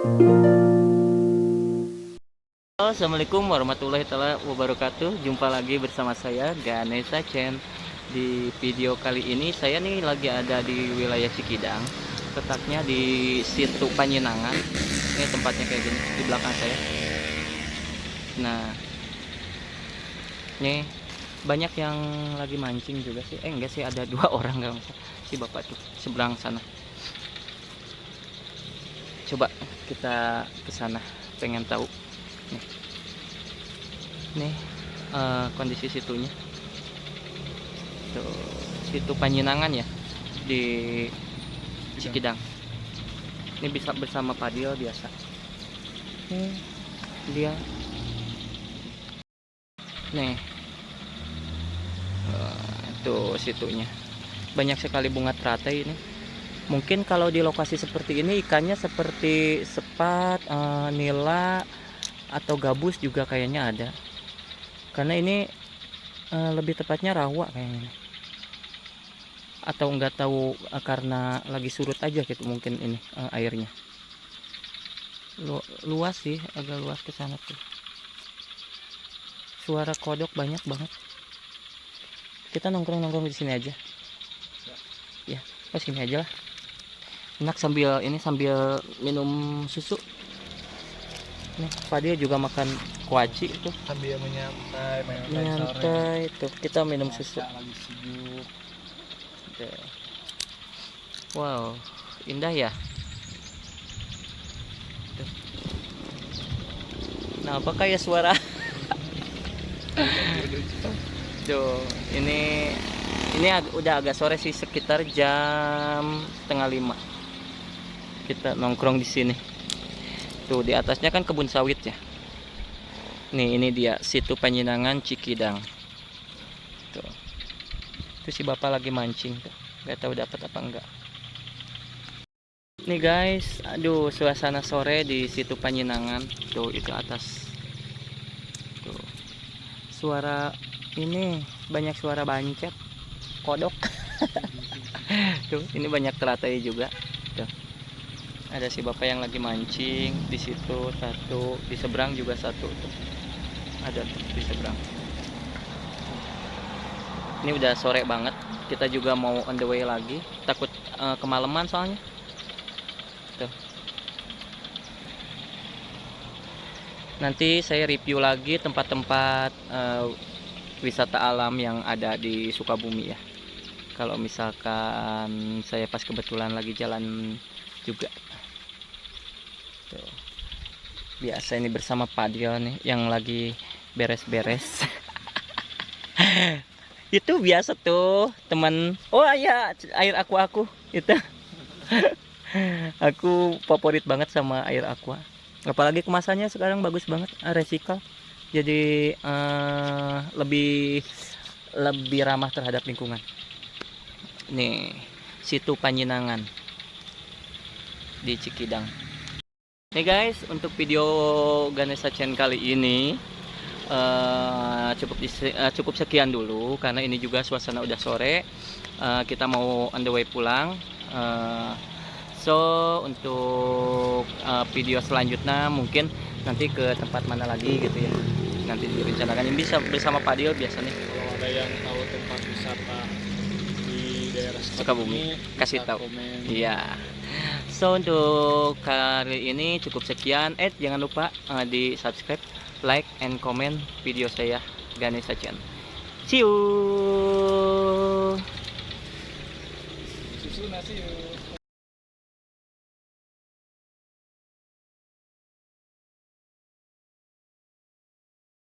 Halo, assalamualaikum warahmatullahi wabarakatuh. Jumpa lagi bersama saya Ganesha Chen. Di video kali ini saya nih lagi ada di wilayah Cikidang, letaknya di situ Panjenengan. Ini tempatnya kayak gini di belakang saya. Nah, nih banyak yang lagi mancing juga sih. Enggak sih, ada 2 orang nggak usah. Si bapak tuh seberang sana. Coba kita ke sana, pengen tahu. Nih kondisi situnya tuh, situ Panjenengan ya, di Cikidang. Ini bisa bersama Padil biasa. Dia nih tuh situnya banyak sekali bunga teratai ini. Mungkin kalau di lokasi seperti ini ikannya seperti sepat, nila atau gabus juga kayaknya ada. Karena ini lebih tepatnya rawa kayaknya. Atau nggak tahu karena lagi surut aja gitu mungkin ini airnya. Luas sih, agak luas ke sana tuh. Suara kodok banyak banget. Kita nongkrong-nongkrong di sini aja. Ya, sini aja lah. Enak sambil minum susu. Nih, Fadil juga makan kuaci itu sambil menyantai nyantai tuh, kita minum susu. Lagi sejuk. Wow, indah ya. Tuh. Nah, apakah ya suara? Tuh, ini udah agak sore sih, sekitar jam 4:30. Kita nongkrong di sini. Tuh, di atasnya kan kebun sawit ya. Nih, ini dia situ Panjenengan Cikidang. Tuh. Itu si bapak lagi mancing tuh. Gak tahu dapat apa enggak. Nih guys, aduh, suasana sore di situ Panjenengan. Tuh, itu atas. Tuh. Suara ini banyak suara bancet, kodok. Tuh, ini banyak teratai juga. Tuh. Ada si bapak yang lagi mancing di situ satu, di seberang juga satu tuh. Ada tuh di seberang. Ini udah sore banget, kita juga mau on the way lagi, takut kemalaman soalnya. Tuh. Nanti saya review lagi tempat-tempat wisata alam yang ada di Sukabumi ya, kalau misalkan saya pas kebetulan lagi jalan juga. Tuh. Biasa ini bersama Padil nih yang lagi beres-beres. Itu biasa tuh teman. Oh iya, air aku itu. Aku favorit banget sama air aqua. Apalagi kemasannya sekarang bagus banget, recycle. Jadi lebih ramah terhadap lingkungan. Nih, situ Panjenengan di Cikidang. Nih guys, untuk video Ganesha Chen kali ini cukup sekian dulu, karena ini juga suasana udah sore. Kita mau on the way pulang. So untuk video selanjutnya mungkin nanti ke tempat mana lagi gitu ya, nanti direncanakan. Ini bisa bersama Padil biasanya. Kalau ada yang tahu tempat wisata di daerah Sukabumi, kasih tahu. komen. Iya. So untuk kali ini cukup sekian. Jangan lupa di subscribe, like, and comment video saya Ganesha Chen. See you. Susu nasi yuk.